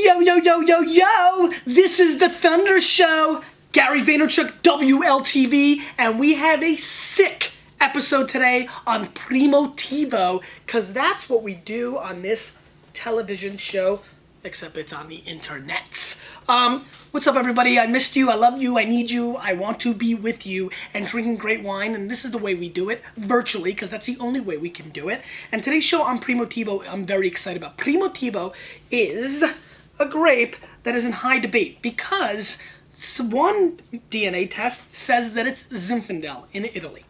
Yo, yo, yo, yo, yo! This is the Thunder Show. Gary Vaynerchuk, WLTV, and we have a sick episode today on Primitivo, because that's what we do on this television show, except it's on the internets. What's up, everybody? I missed you, I love you, I need you, I want to be with you, and drinking great wine, and this is the way we do it, virtually, because that's the only way we can do it. And today's show on Primitivo, I'm very excited about. Primitivo is a grape that is in high debate, because one DNA test says that it's Zinfandel in Italy.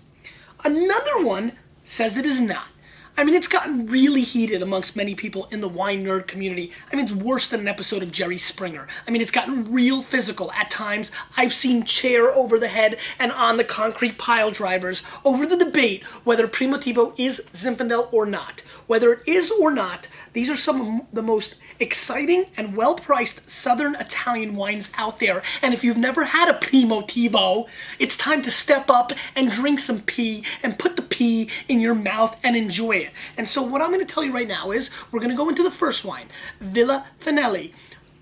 Another one says it is not. I mean, it's gotten really heated amongst many people in the wine nerd community. I mean, it's worse than an episode of Jerry Springer. I mean, it's gotten real physical at times. I've seen chair over the head and on the concrete pile drivers over the debate whether Primitivo is Zinfandel or not. Whether it is or not, these are some of the most exciting and well-priced Southern Italian wines out there. And if you've never had a Primitivo, it's time to step up and drink some pee and put the pee in your mouth and enjoy it. And so what I'm going to tell you right now is we're going to go into the first wine, Villa Fanelli,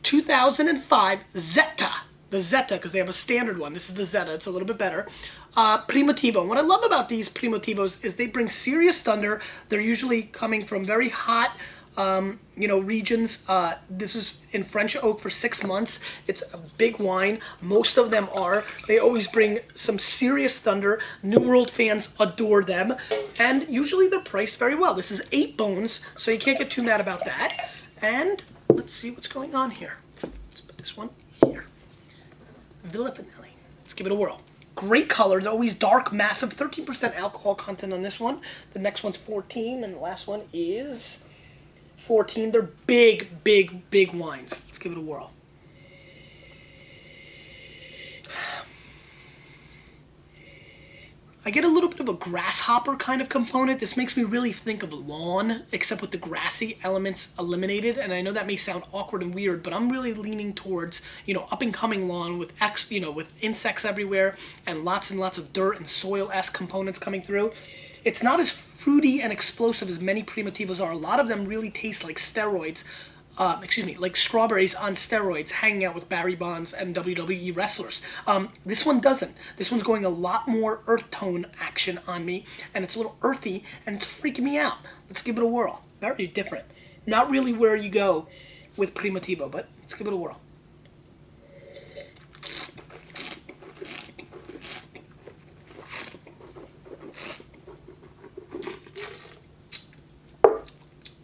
2005 Zeta. The Zeta, because they have a standard one. This is the Zeta. It's a little bit better. Primitivo. And what I love about these Primitivos is they bring serious thunder. They're usually coming from very hot, regions. This is in French oak for 6 months. It's a big wine. Most of them are. They always bring some serious thunder. New World fans adore them. And usually they're priced very well. This is 8 bones, so you can't get too mad about that. And let's see what's going on here. Let's put this one here. Villa Fanelli. Let's give it a whirl. Great color. They're always dark, massive. 13% alcohol content on this one. The next one's 14, and the last one is 14. They're big, big, big wines. Let's give it a whirl. I get a little bit of a grasshopper kind of component. This makes me really think of lawn, except with the grassy elements eliminated. And I know that may sound awkward and weird, but I'm really leaning towards, up and coming lawn with with insects everywhere and lots of dirt and soil-esque components coming through. It's not as fruity and explosive as many Primitivos are. A lot of them really taste like steroids. Like strawberries on steroids hanging out with Barry Bonds and WWE wrestlers. This one doesn't. This one's going a lot more earth tone action on me, and it's a little earthy, and it's freaking me out. Let's give it a whirl. Very different. Not really where you go with Primitivo, but let's give it a whirl.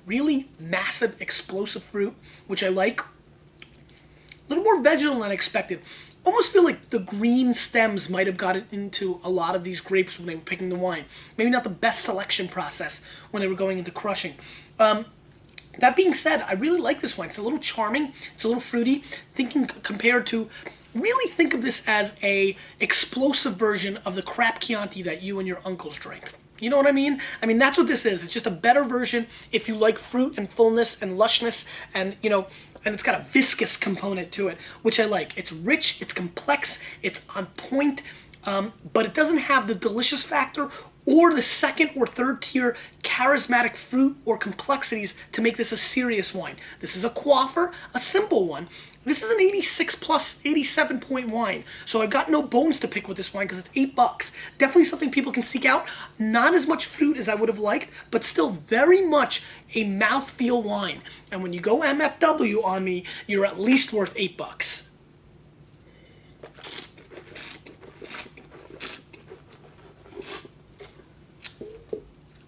Really massive, explosive fruit, which I like. A little more vegetal than I expected. Almost feel like the green stems might have gotten into a lot of these grapes when they were picking the wine. Maybe not the best selection process when they were going into crushing. That being said, I really like this wine. It's a little charming. It's a little fruity. Really think of this as a explosive version of the crap Chianti that you and your uncles drink. You know what I mean? I mean, that's what this is. It's just a better version if you like fruit and fullness and lushness and, and it's got a viscous component to it, which I like. It's rich, it's complex, it's on point, but it doesn't have the delicious factor or the second or third tier charismatic fruit or complexities to make this a serious wine. This is a quaffer, a simple one. This is an 86 plus 87 point wine. So I've got no bones to pick with this wine because it's $8. Definitely something people can seek out. Not as much fruit as I would have liked, but still very much a mouthfeel wine. And when you go MFW on me, you're at least worth $8.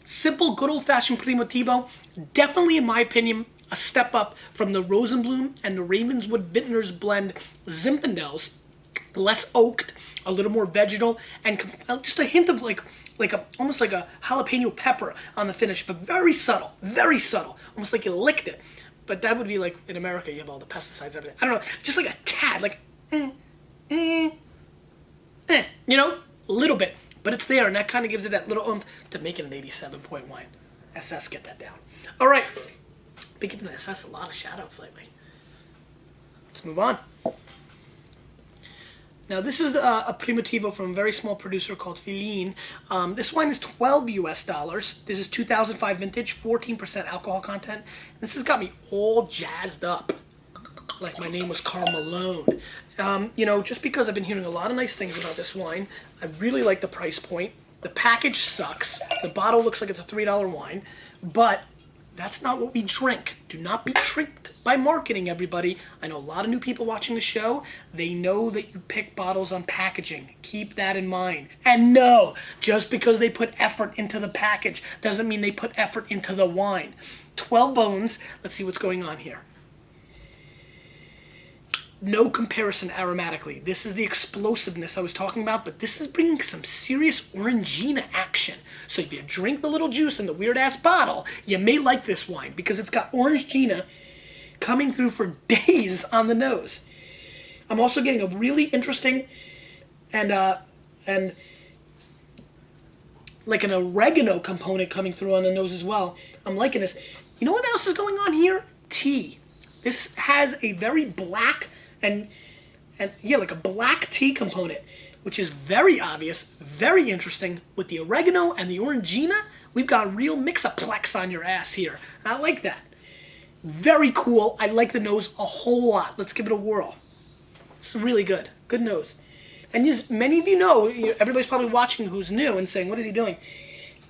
Simple, good old-fashioned Primitivo. Definitely, in my opinion, a step up from the Rosenblum and the Ravenswood Vintners blend Zinfandels. Less oaked, a little more vegetal, and just a hint of almost like a jalapeno pepper on the finish, but very subtle, almost like you licked it. But that would be like in America, you have all the pesticides, everything. I don't know, just like a tad, like a little bit. But it's there, and that kind of gives it that little oomph to make it an 87 point wine. SS, get that down. All right. Been giving SS a lot of shout-outs lately. Let's move on. Now, this is a Primitivo from a very small producer called Feline. This wine is $12 US. This is 2005 vintage, 14% alcohol content. This has got me all jazzed up. like my name was Karl Malone. Just because I've been hearing a lot of nice things about this wine, I really like the price point. The package sucks. The bottle looks like it's a $3 wine, but that's not what we drink. Do not be tricked by marketing, everybody. I know a lot of new people watching the show. They know that you pick bottles on packaging. Keep that in mind. And no, just because they put effort into the package doesn't mean they put effort into the wine. 12 bones. Let's see what's going on here. No comparison aromatically. This is the explosiveness I was talking about, but this is bringing some serious Orangina action. So if you drink the little juice in the weird-ass bottle, you may like this wine because it's got Orangina coming through for days on the nose. I'm also getting a really interesting and like an oregano component coming through on the nose as well. I'm liking this. You know what else is going on here? Tea. This has a very black and like a black tea component, which is very obvious, very interesting. With the oregano and the Orangina, we've got a real mix-a-plex on your ass here. I like that. Very cool. I like the nose a whole lot. Let's give it a whirl. It's really good. Good nose. And as many of you know, everybody's probably watching who's new and saying, what is he doing?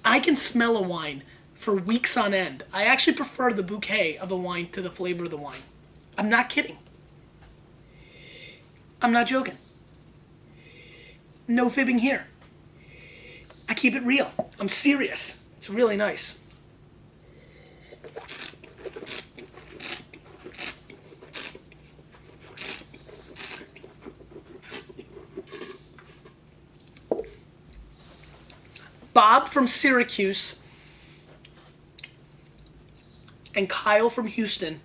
I can smell a wine for weeks on end. I actually prefer the bouquet of the wine to the flavor of the wine. I'm not kidding. I'm not joking. No fibbing here. I keep it real. I'm serious. It's really nice. Bob from Syracuse and Kyle from Houston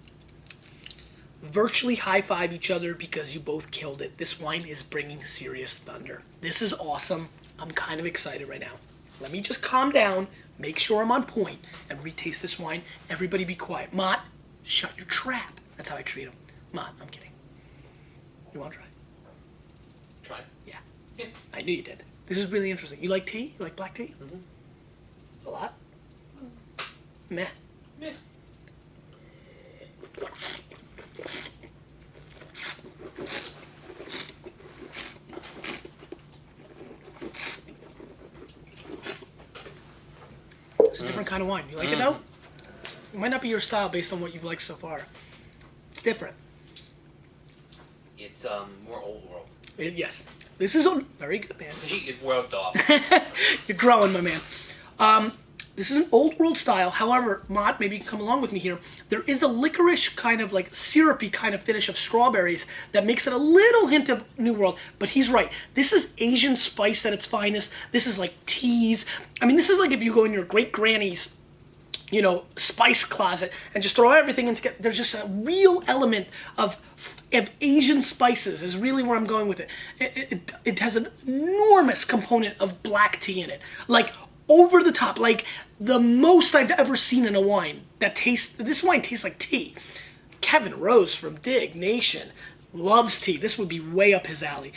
virtually high-five each other because you both killed it. This wine is bringing serious thunder. This is awesome. I'm kind of excited right now. Let me just calm down, make sure I'm on point, and retaste this wine. Everybody be quiet. Mott, shut your trap. That's how I treat him. Mott, I'm kidding. You want to try? Try. Yeah. I knew you did. This is really interesting. You like tea? You like black tea? Mm-hmm. A lot? Meh. Meh. It's a different kind of wine. You like it though? It might not be your style based on what you've liked so far. It's different. It's more old world. Yes. This is very good, man. See, it rubbed off. You're growing, my man. This is an old world style. However, Mott, maybe you can come along with me here. There is a licorice kind of like syrupy kind of finish of strawberries that makes it a little hint of New World. But he's right. This is Asian spice at its finest. This is like teas. I mean, this is like if you go in your great granny's, spice closet and just throw everything in together. There's just a real element of Asian spices is really where I'm going with it. It has an enormous component of black tea in it. Like over the top, like the most I've ever seen in a wine this wine tastes like tea. Kevin Rose from Dig Nation loves tea. This would be way up his alley.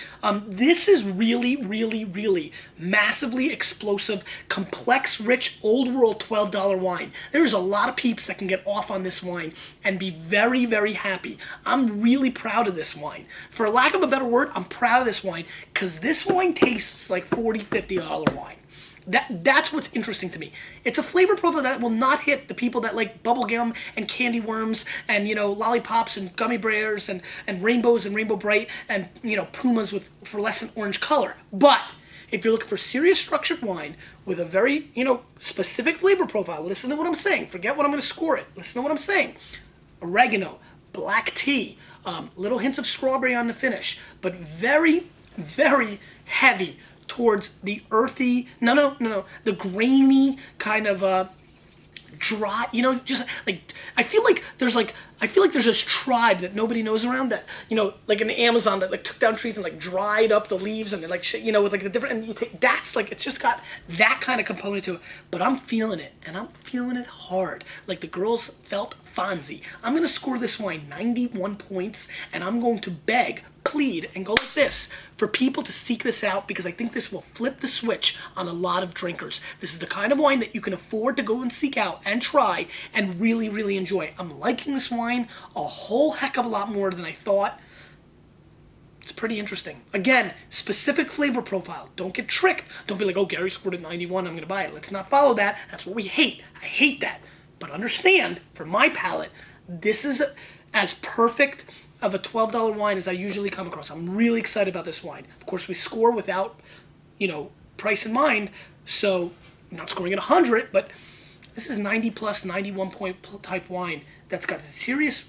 This is really, really, really massively explosive, complex, rich, old world $12 wine. There's a lot of peeps that can get off on this wine and be very, very happy. I'm really proud of this wine. For lack of a better word, I'm proud of this wine because this wine tastes like $40, $50 wine. That's what's interesting to me. It's a flavor profile that will not hit the people that like bubblegum and candy worms and, lollipops and gummy bears and rainbows and Rainbow Bright and, Pumas with fluorescent orange color. But if you're looking for serious structured wine with a very, specific flavor profile, listen to what I'm saying. Forget what I'm going to score it. Listen to what I'm saying. Oregano, black tea, little hints of strawberry on the finish, but very, very heavy towards the earthy, the grainy kind of dry, just like I feel like there's this tribe that nobody knows around that, like in the Amazon that like took down trees and like dried up the leaves and they're like with like the different, and you take that's like it's just got that kind of component to it. But I'm feeling it and I'm feeling it hard. Like the girls felt Fonzie. I'm going to score this wine 91 points, and I'm going to beg, plead, and go like this for people to seek this out, because I think this will flip the switch on a lot of drinkers. This is the kind of wine that you can afford to go and seek out and try and really, really enjoy. I'm liking this wine a whole heck of a lot more than I thought. It's pretty interesting. Again, specific flavor profile. Don't get tricked. Don't be like, oh, Gary scored at 91, I'm going to buy it. Let's not follow that. That's what we hate. I hate that. But understand, for my palate, this is as perfect of a $12 wine as I usually come across. I'm really excited about this wine. Of course, we score without, price in mind. So I'm not scoring at 100, but this is 90 plus, 91 point type wine that's got serious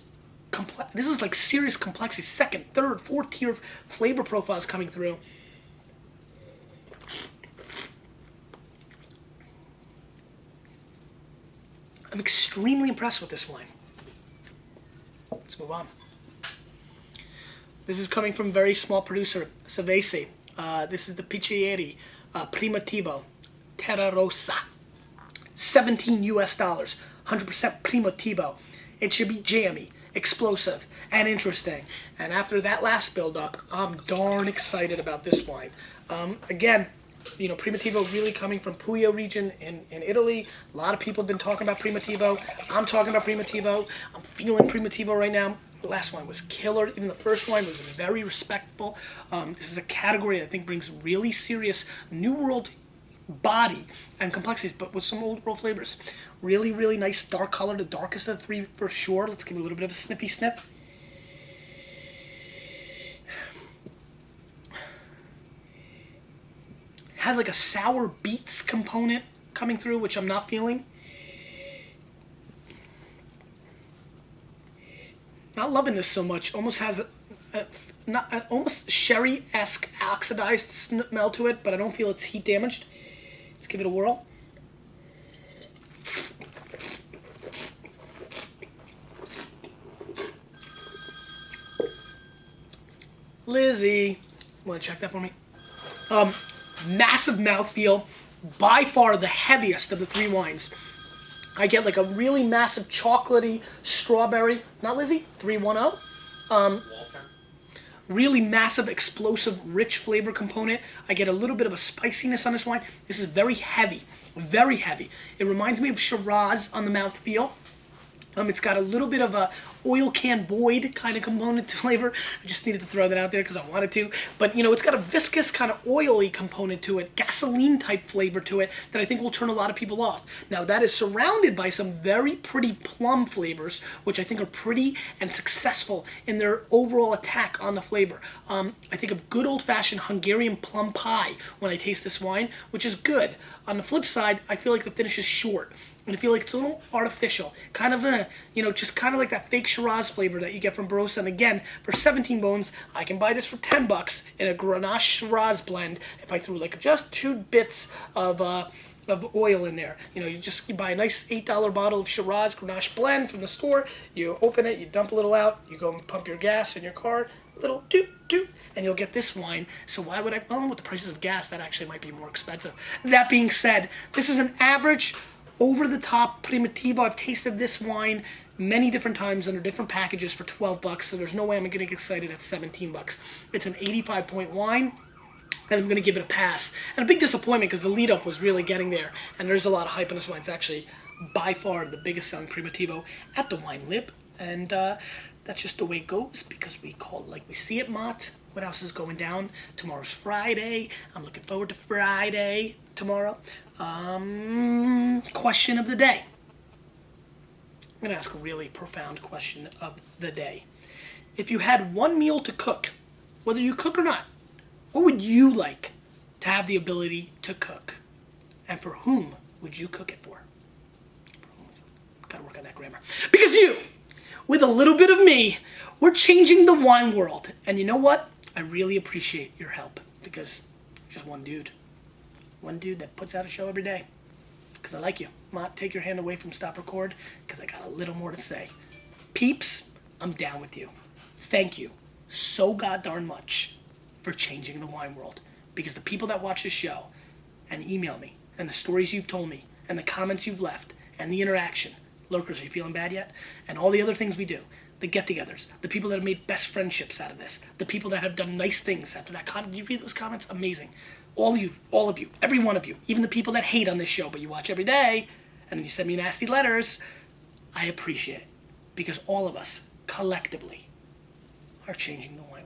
this is like serious complexity, second, third, fourth tier flavor profiles coming through. I'm extremely impressed with this wine. Let's move on. This is coming from a very small producer, Savesi. This is the Piccieri Primitivo Terra Rossa. $17 US, 100% Primitivo. It should be jammy, explosive, and interesting. And after that last build-up, I'm darn excited about this wine. Again, Primitivo really coming from Puglia region in Italy. A lot of people have been talking about Primitivo. I'm talking about Primitivo. I'm feeling Primitivo right now. The last wine was killer. Even the first wine was very respectful. This is a category that I think brings really serious New World body and complexities, but with some Old World flavors. Really, really nice dark color, the darkest of the three for sure. Let's give it a little bit of a snippy sniff. Has like a sour beets component coming through, which I'm not feeling. Not loving this so much. Almost has almost sherry-esque oxidized smell to it, but I don't feel it's heat damaged. Let's give it a whirl. Lizzie, want to check that for me? Massive mouthfeel, by far the heaviest of the three wines. I get like a really massive chocolatey strawberry. Not Lizzie, 310. Walter. Really massive, explosive, rich flavor component. I get a little bit of a spiciness on this wine. This is very heavy, very heavy. It reminds me of Shiraz on the mouthfeel. It's got a little bit of a oil can Boyd kind of component to flavor. I just needed to throw that out there because I wanted to. But, it's got a viscous kind of oily component to it, gasoline type flavor to it that I think will turn a lot of people off. Now, that is surrounded by some very pretty plum flavors, which I think are pretty and successful in their overall attack on the flavor. I think of good old-fashioned Hungarian plum pie when I taste this wine, which is good. On the flip side, I feel like the finish is short. And I feel like it's a little artificial. Kind of just kind of like that fake Shiraz flavor that you get from Barossa. And again, for 17 bones, I can buy this for $10 in a Grenache Shiraz blend if I threw like just 2 bits of oil in there. You buy a nice $8 bottle of Shiraz Grenache blend from the store. You open it, you dump a little out, you go and pump your gas in your car, a little doot doot, and you'll get this wine. So why would I? Well, with the prices of gas, that actually might be more expensive. That being said, this is an average, over-the-top Primitivo. I've tasted this wine many different times under different packages for $12, so there's no way I'm going to get excited at $17. It's an 85-point wine, and I'm going to give it a pass. And a big disappointment because the lead-up was really getting there, and there's a lot of hype on this wine. It's actually by far the biggest selling Primitivo at the wine lip, and that's just the way it goes because we call it like we see it, Mott. What else is going down? Tomorrow's Friday. I'm looking forward to Friday tomorrow. Question of the day. I'm going to ask a really profound question of the day. If you had one meal to cook, whether you cook or not, what would you like to have the ability to cook? And for whom would you cook it for? Gotta work on that grammar. Because you, with a little bit of me, we're changing the wine world. And you know what? I really appreciate your help because I'm just one dude. One dude that puts out a show every day. Because I like you. Mott, take your hand away from stop record because I got a little more to say. Peeps, I'm down with you. Thank you so goddamn much for changing the wine world. Because the people that watch this show and email me and the stories you've told me and the comments you've left and the interaction Lurkers, are you feeling bad yet? And all the other things we do. The get-togethers, the people that have made best friendships out of this, the people that have done nice things after that comment. You read those comments? Amazing. All of you, every one of you, even the people that hate on this show, but you watch every day, and then you send me nasty letters, I appreciate it. Because all of us, collectively, are changing the way.